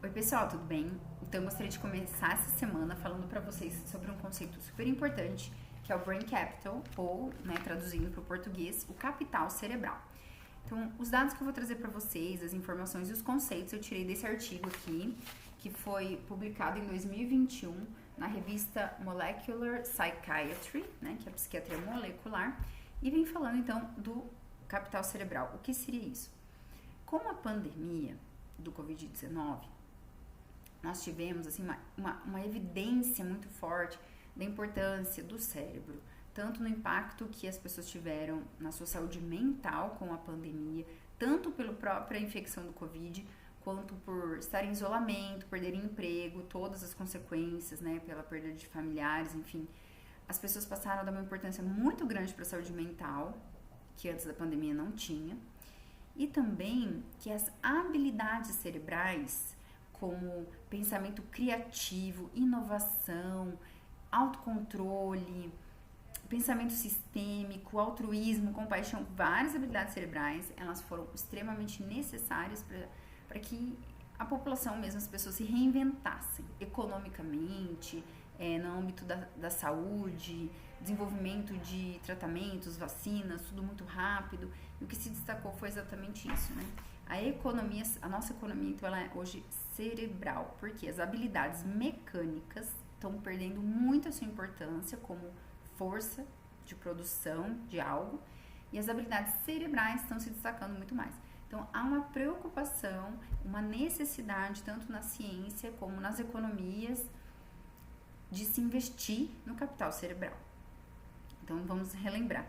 Oi pessoal, tudo bem? Então eu gostaria de começar essa semana falando para vocês sobre um conceito super importante que é o Brain Capital, ou, traduzindo para o português, o capital cerebral. Então, os dados que eu vou trazer para vocês, as informações e os conceitos eu tirei desse artigo aqui, que foi publicado em 2021 na revista Molecular Psychiatry, que é a psiquiatria molecular, e vem falando então do capital cerebral. O que seria isso? Com a pandemia do Covid-19, nós tivemos assim, uma evidência muito forte da importância do cérebro, tanto no impacto que as pessoas tiveram na sua saúde mental com a pandemia, tanto pela própria infecção do Covid, quanto por estar em isolamento, perder emprego, todas as consequências, pela perda de familiares, enfim. As pessoas passaram a dar uma importância muito grande para a saúde mental, que antes da pandemia não tinha, e também que as habilidades cerebrais, como pensamento criativo, inovação, autocontrole, pensamento sistêmico, altruísmo, compaixão, várias habilidades cerebrais, elas foram extremamente necessárias para que a população mesmo, as pessoas se reinventassem economicamente, no âmbito da saúde, desenvolvimento de tratamentos, vacinas, tudo muito rápido. E o que se destacou foi exatamente isso, A nossa economia, então, ela é hoje cerebral, porque as habilidades mecânicas estão perdendo muito a sua importância como força de produção de algo, e as habilidades cerebrais estão se destacando muito mais. Então, há uma preocupação, uma necessidade, tanto na ciência como nas economias, de se investir no capital cerebral. Então, vamos relembrar,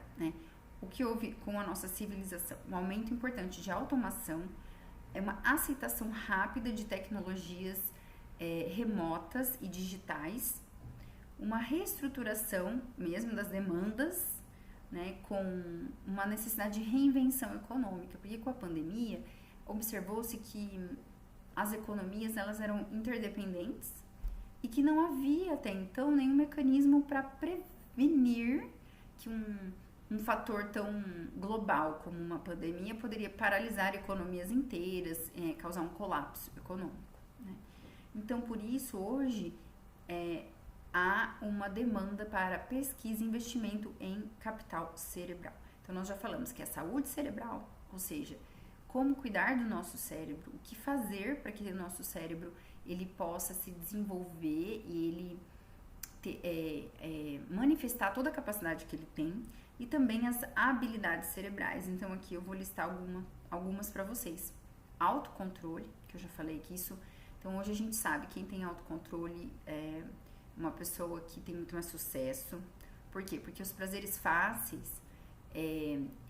O que houve com a nossa civilização? Um aumento importante de automação, uma aceitação rápida de tecnologias remotas e digitais, uma reestruturação mesmo das demandas, com uma necessidade de reinvenção econômica, porque com a pandemia observou-se que as economias elas eram interdependentes e que não havia até então nenhum mecanismo para prevenir que um fator tão global como uma pandemia poderia paralisar economias inteiras, causar um colapso econômico. Então, por isso, hoje, há uma demanda para pesquisa e investimento em capital cerebral. Então, nós já falamos que a saúde cerebral, ou seja, como cuidar do nosso cérebro, o que fazer para que o nosso cérebro ele possa se desenvolver e ele manifestar toda a capacidade que ele tem, e também as habilidades cerebrais. Então, aqui eu vou listar algumas para vocês. Autocontrole, que eu já falei que isso... Então, hoje a gente sabe que quem tem autocontrole é uma pessoa que tem muito mais sucesso. Por quê? Porque os prazeres fáceis,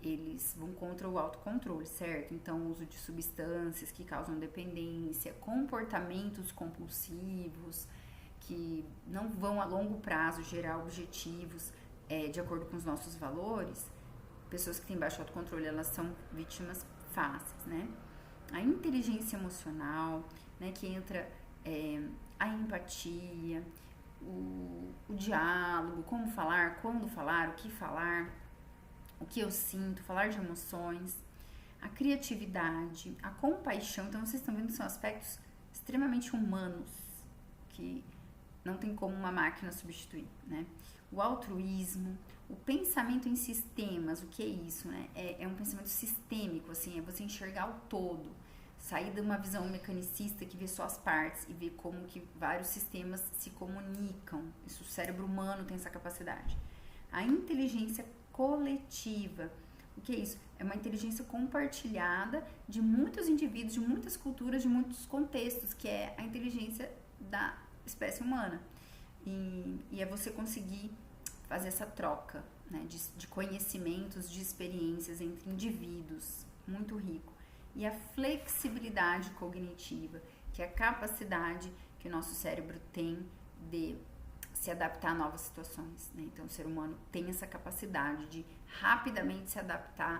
eles vão contra o autocontrole, certo? Então, o uso de substâncias que causam dependência, comportamentos compulsivos, que não vão a longo prazo gerar objetivos de acordo com os nossos valores. Pessoas que têm baixo autocontrole, elas são vítimas fáceis, A inteligência emocional, que entra a empatia, o diálogo, como falar, quando falar, o que eu sinto, falar de emoções, a criatividade, a compaixão. Então, vocês estão vendo que são aspectos extremamente humanos, que não tem como uma máquina substituir, O altruísmo, o pensamento em sistemas, o que é isso, É um pensamento sistêmico, assim, é você enxergar o todo, sair de uma visão mecanicista que vê só as partes e ver como que vários sistemas se comunicam. Isso, o cérebro humano tem essa capacidade. A inteligência coletiva, o que é isso? É uma inteligência compartilhada de muitos indivíduos, de muitas culturas, de muitos contextos, que é a inteligência da espécie humana. E é você conseguir fazer essa troca, de conhecimentos, de experiências entre indivíduos, muito rico. E a flexibilidade cognitiva, que é a capacidade que o nosso cérebro tem de se adaptar a novas situações, Então, o ser humano tem essa capacidade de rapidamente se adaptar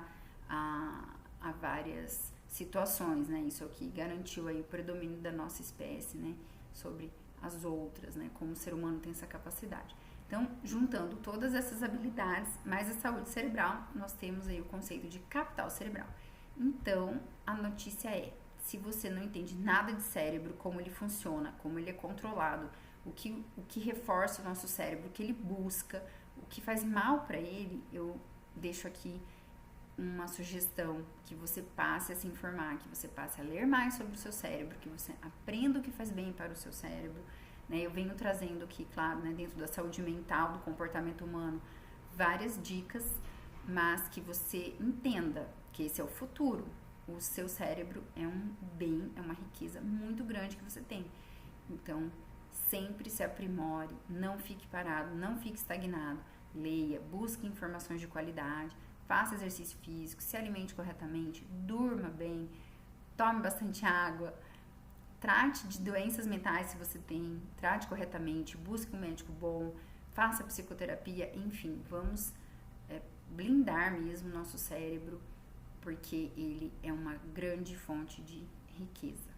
a várias situações, Isso é o que garantiu aí o predomínio da nossa espécie, sobre as outras, Como o ser humano tem essa capacidade. Então, juntando todas essas habilidades, mais a saúde cerebral, nós temos aí o conceito de capital cerebral. Então, a notícia é, se você não entende nada de cérebro, como ele funciona, como ele é controlado, o que reforça o nosso cérebro, o que ele busca, o que faz mal para ele, eu deixo aqui uma sugestão, que você passe a se informar, que você passe a ler mais sobre o seu cérebro, que você aprenda o que faz bem para o seu cérebro, né? Eu venho trazendo aqui, claro, né, dentro da saúde mental, do comportamento humano, várias dicas, mas que você entenda que esse é o futuro. O seu cérebro é um bem, é uma riqueza muito grande que você tem. Então, sempre se aprimore, não fique parado, não fique estagnado, leia, busque informações de qualidade, faça exercício físico, se alimente corretamente, durma bem, tome bastante água, trate de doenças mentais se você tem, trate corretamente, busque um médico bom, faça psicoterapia, enfim, vamos blindar mesmo o nosso cérebro, porque ele é uma grande fonte de riqueza.